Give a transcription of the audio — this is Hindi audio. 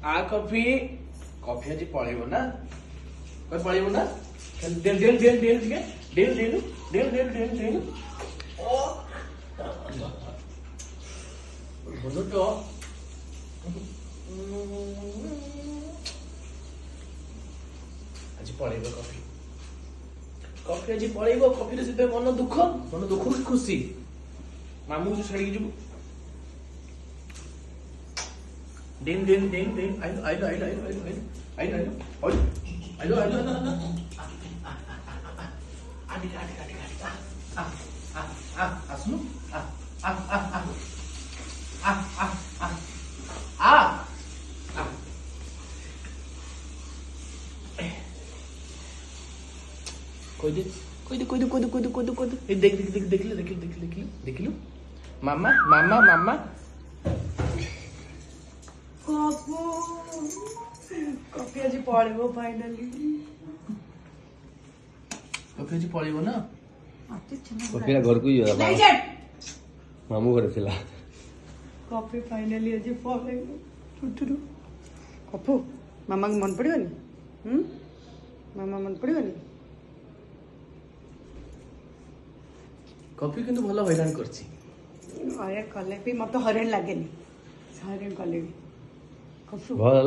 आ कॉफी कॉफी आज पळेबो ना कोई पळेबो ना डेल डेल डेल डेल ठीक है डेल डेल डेल डेल डेल डेल ओ बोलो तो आज पळेबो कॉफी कॉफी आज पळेबो कॉफी रे से मन दुख की खुशी मामू से छड़ी जो Din din din din. Ayo. Adik. Asnu. कोई दे देख लो मामा कॉफी आज पळेबो फाइनली कॉफी आज पळेबो ना कॉफी घर को नहीं चल मामू घर थिला कॉफी फाइनली आज पळेबो टुटुरु कॉफी मामा के मन पड़िबनी मामा मन पड़िबनी कॉफी किंतु भलो हैरान करछि अरे कले भी मत हरेन लागेनी हरेन कले भी कॉफी भल